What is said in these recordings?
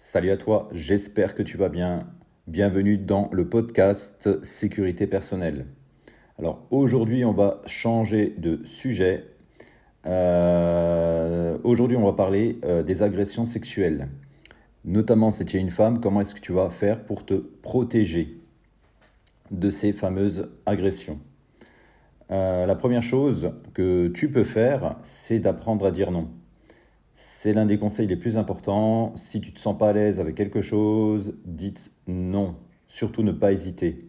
Salut à toi, j'espère que tu vas bien. Bienvenue dans le podcast Sécurité personnelle. Alors aujourd'hui, on va changer de sujet. Aujourd'hui, on va parler des agressions sexuelles. Notamment, si tu es une femme, comment est-ce que tu vas faire pour te protéger de ces fameuses agressions? La première chose que tu peux faire, c'est d'apprendre à dire non. C'est l'un des conseils les plus importants. Si tu ne te sens pas à l'aise avec quelque chose, dites non. Surtout ne pas hésiter.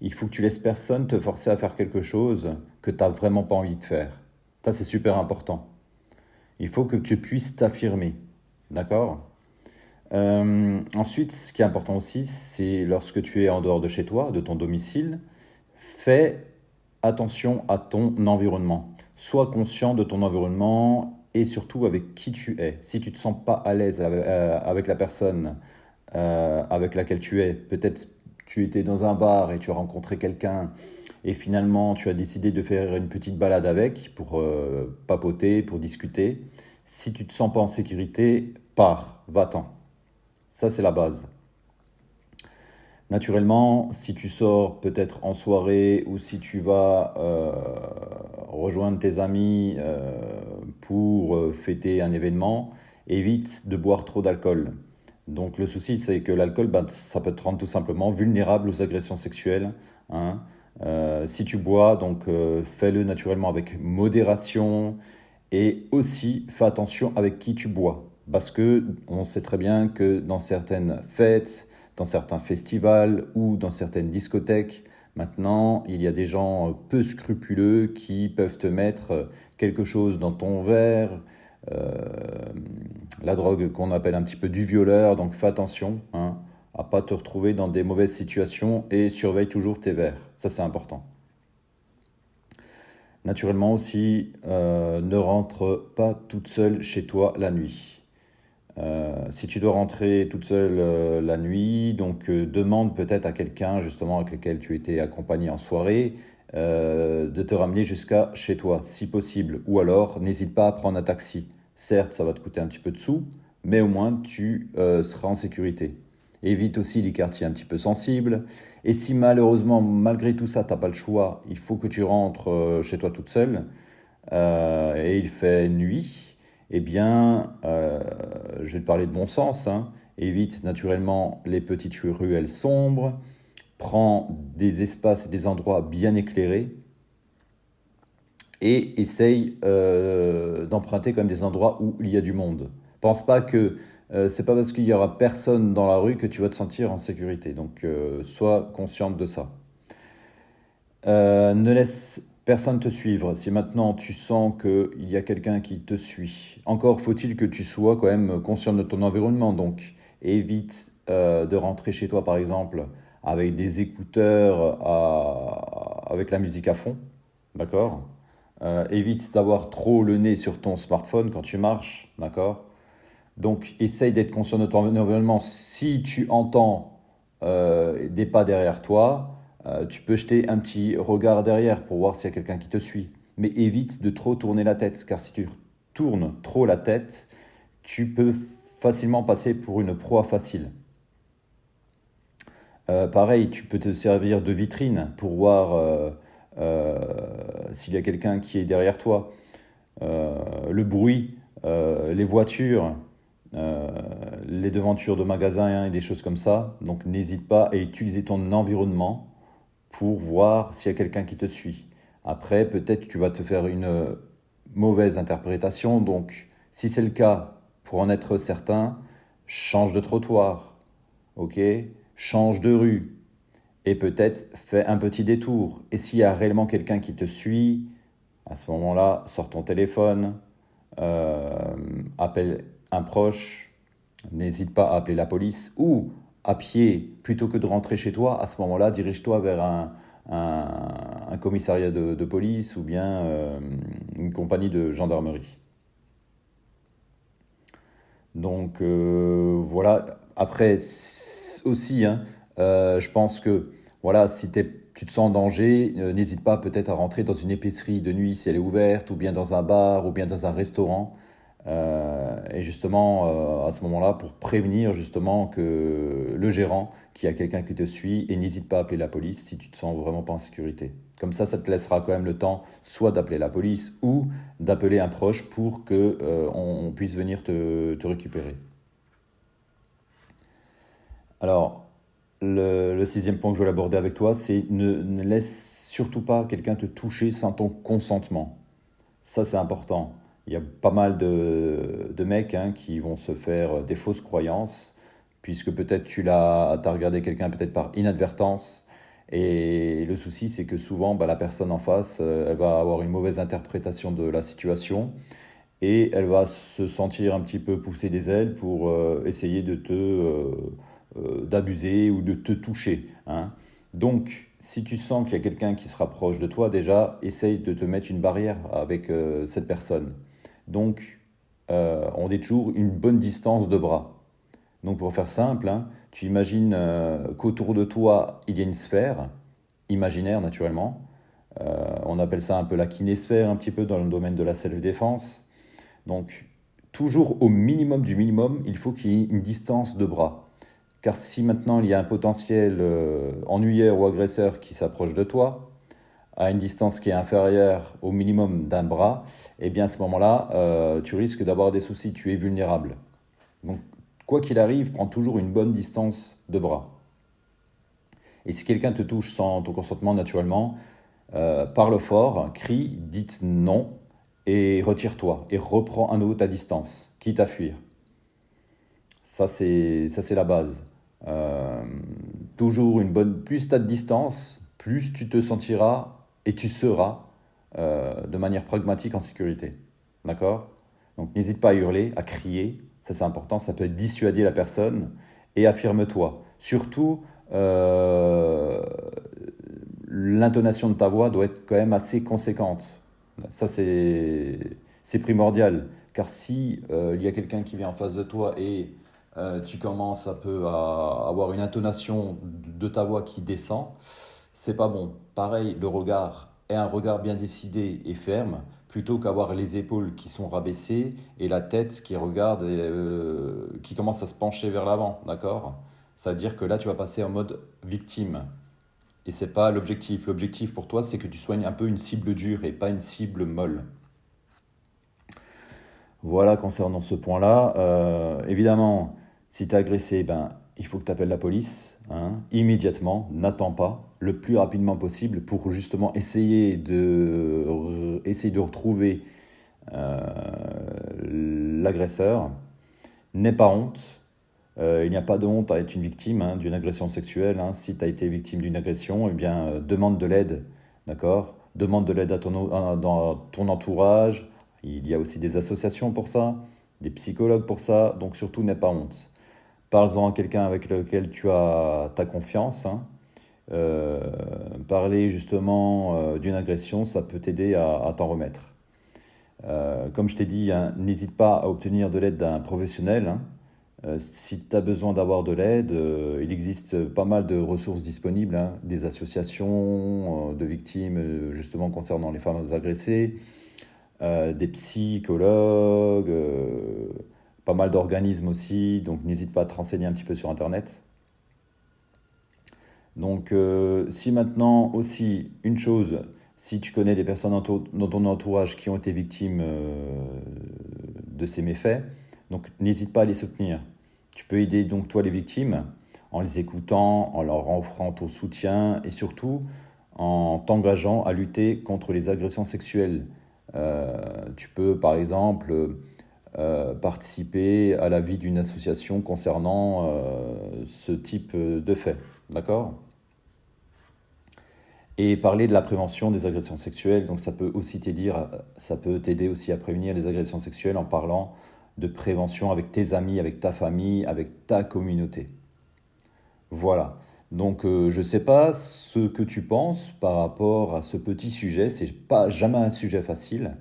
Il faut que tu laisses personne te forcer à faire quelque chose que tu n'as vraiment pas envie de faire. Ça, c'est super important. Il faut que tu puisses t'affirmer. D'accord? Ensuite, ce qui est important aussi, c'est lorsque tu es en dehors de chez toi, de ton domicile, fais attention à ton environnement. Sois conscient de ton environnement et surtout avec qui tu es. Si tu ne te sens pas à l'aise avec la personne avec laquelle tu es, peut-être tu étais dans un bar et tu as rencontré quelqu'un et finalement tu as décidé de faire une petite balade avec pour papoter, pour discuter. Si tu ne te sens pas en sécurité, pars, va-t'en. Ça, c'est la base. Naturellement, si tu sors peut-être en soirée ou si tu vas rejoindre tes amis pour fêter un événement, évite de boire trop d'alcool. Donc le souci, c'est que l'alcool, ça peut te rendre tout simplement vulnérable aux agressions sexuelles, hein. Si tu bois, donc fais-le naturellement avec modération et aussi fais attention avec qui tu bois. Parce que on sait très bien que dans certaines fêtes, dans certains festivals ou dans certaines discothèques, maintenant, il y a des gens peu scrupuleux qui peuvent te mettre quelque chose dans ton verre, euh, la drogue qu'on appelle un petit peu du violeur, donc fais attention hein, à pas te retrouver dans des mauvaises situations et surveille toujours tes verres. Ça, c'est important. Naturellement aussi, ne rentre pas toute seule chez toi la nuit. Si tu dois rentrer toute seule la nuit, donc demande peut-être à quelqu'un justement avec lequel tu étais accompagné en soirée de te ramener jusqu'à chez toi, si possible. Ou alors, n'hésite pas à prendre un taxi. Certes, ça va te coûter un petit peu de sous, mais au moins tu seras en sécurité. Évite aussi les quartiers un petit peu sensibles. Et si malheureusement, malgré tout ça, tu n'as pas le choix, il faut que tu rentres chez toi toute seule, et il fait nuit, eh bien, je vais te parler de bon sens, hein. Évite naturellement les petites ruelles sombres, prends des espaces et des endroits bien éclairés et essaye d'emprunter quand même des endroits où il y a du monde. Pense pas que c'est pas parce qu'il y aura personne dans la rue que tu vas te sentir en sécurité. Donc, sois consciente de ça. Ne laisse personne te suivre. Si maintenant tu sens qu'il y a quelqu'un qui te suit, encore faut-il que tu sois quand même conscient de ton environnement. Donc évite de rentrer chez toi par exemple avec des écouteurs avec la musique à fond. D'accord? Évite d'avoir trop le nez sur ton smartphone quand tu marches. D'accord? Donc essaye d'être conscient de ton environnement. Si tu entends des pas derrière toi, tu peux jeter un petit regard derrière pour voir s'il y a quelqu'un qui te suit. Mais évite de trop tourner la tête, car si tu tournes trop la tête, tu peux facilement passer pour une proie facile. Pareil, tu peux te servir de vitrine pour voir euh, s'il y a quelqu'un qui est derrière toi. Le bruit, les voitures, euh, les devantures de magasins et des choses comme ça. Donc n'hésite pas à utiliser ton environnement pour voir s'il y a quelqu'un qui te suit. Après, peut-être que tu vas te faire une mauvaise interprétation. Donc, si c'est le cas, pour en être certain, change de trottoir, ok? Change de rue et peut-être fais un petit détour. Et s'il y a réellement quelqu'un qui te suit, à ce moment-là, sors ton téléphone, euh, appelle un proche, n'hésite pas à appeler la police ou à pied, plutôt que de rentrer chez toi, à ce moment-là, dirige-toi vers un commissariat de police ou bien une compagnie de gendarmerie. Donc voilà, après aussi, hein, je pense que voilà, si tu te sens en danger, n'hésite pas peut-être à rentrer dans une épicerie de nuit si elle est ouverte, ou bien dans un bar, ou bien dans un restaurant. Et justement, à ce moment-là, pour prévenir justement que le gérant, qu'il y a quelqu'un qui te suit, et n'hésite pas à appeler la police si tu te sens vraiment pas en sécurité. Comme ça te laissera quand même le temps soit d'appeler la police ou d'appeler un proche pour que on puisse venir te récupérer. Alors, le sixième point que je voulais aborder avec toi, c'est ne laisse surtout pas quelqu'un te toucher sans ton consentement. Ça, c'est important. Il y a pas mal de mecs qui vont se faire des fausses croyances, puisque peut-être t'as regardé quelqu'un peut-être par inadvertance. Et le souci, c'est que souvent, la personne en face, elle va avoir une mauvaise interprétation de la situation et elle va se sentir un petit peu pousser des ailes pour essayer d'abuser ou de te toucher, hein. Donc, si tu sens qu'il y a quelqu'un qui se rapproche de toi, déjà, essaye de te mettre une barrière avec cette personne. Donc, on dit toujours une bonne distance de bras. Donc, pour faire simple, tu imagines qu'autour de toi, il y a une sphère, imaginaire naturellement. On appelle ça un peu la kinésphère, un petit peu dans le domaine de la self-défense. Donc, toujours au minimum du minimum, il faut qu'il y ait une distance de bras. Car si maintenant il y a un potentiel ennuyeur ou agresseur qui s'approche de toi, à une distance qui est inférieure au minimum d'un bras, eh bien à ce moment-là, tu risques d'avoir des soucis, tu es vulnérable. Donc, quoi qu'il arrive, prends toujours une bonne distance de bras. Et si quelqu'un te touche sans ton consentement naturellement, parle fort, crie, dites non, et retire-toi, et reprends à nouveau ta distance, quitte à fuir. Ça, c'est la base. Euh, Toujours une bonne... Plus tu as de distance, plus tu te sentiras et tu seras de manière pragmatique en sécurité. D'accord? Donc n'hésite pas à hurler, à crier. Ça, c'est important. Ça peut dissuader la personne. Et affirme-toi. Surtout, l'intonation de ta voix doit être quand même assez conséquente. Ça, c'est primordial. Car si il y a quelqu'un qui vient en face de toi et tu commences un peu à avoir une intonation de ta voix qui descend, c'est pas bon. Pareil, le regard est un regard bien décidé et ferme, plutôt qu'avoir les épaules qui sont rabaissées et la tête qui regarde qui commence à se pencher vers l'avant, d'accord? Ça veut dire que là, tu vas passer en mode victime. Et c'est pas l'objectif. L'objectif pour toi, c'est que tu sois un peu une cible dure et pas une cible molle. Voilà concernant ce point-là. Évidemment, si tu es agressé, il faut que tu appelles la police, immédiatement, n'attends pas, le plus rapidement possible pour justement essayer de retrouver l'agresseur. N'aie pas honte. Il n'y a pas de honte à être une victime d'une agression sexuelle. Si tu as été victime d'une agression, eh bien, demande de l'aide, d'accord? Demande de l'aide dans ton entourage. Il y a aussi des associations pour ça, des psychologues pour ça, donc surtout n'aie pas honte. Parle-en à quelqu'un avec lequel tu as ta confiance. Parler justement d'une agression, ça peut t'aider à t'en remettre. Comme je t'ai dit, n'hésite pas à obtenir de l'aide d'un professionnel. Si tu as besoin d'avoir de l'aide, il existe pas mal de ressources disponibles, des associations de victimes justement concernant les femmes agressées, des psychologues, pas mal d'organismes aussi, donc n'hésite pas à te renseigner un petit peu sur Internet. Donc si maintenant aussi, une chose, si tu connais des personnes dans ton entourage qui ont été victimes de ces méfaits, donc n'hésite pas à les soutenir. Tu peux aider donc toi les victimes en les écoutant, en leur offrant ton soutien et surtout en t'engageant à lutter contre les agressions sexuelles. Tu peux par exemple participer à la vie d'une association concernant ce type de fait. D'accord? Et parler de la prévention des agressions sexuelles, donc ça peut t'aider aussi à prévenir les agressions sexuelles en parlant de prévention avec tes amis, avec ta famille, avec ta communauté. Voilà. Donc je ne sais pas ce que tu penses par rapport à ce petit sujet. C'est pas jamais un sujet facile,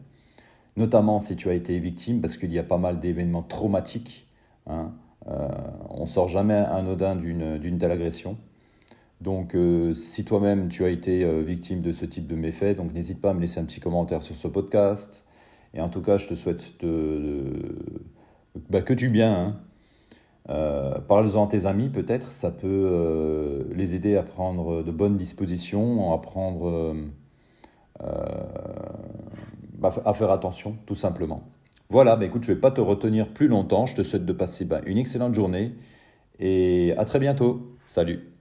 notamment si tu as été victime, parce qu'il y a pas mal d'événements traumatiques. On sort jamais anodin d'une telle agression. Donc si toi-même tu as été victime de ce type de méfait, donc n'hésite pas à me laisser un petit commentaire sur ce podcast. Et en tout cas, je te souhaite que du bien, hein. Parle-en à tes amis peut-être, ça peut les aider à prendre de bonnes dispositions, à faire attention tout simplement. Voilà, écoute, je ne vais pas te retenir plus longtemps, je te souhaite de passer une excellente journée et à très bientôt. Salut!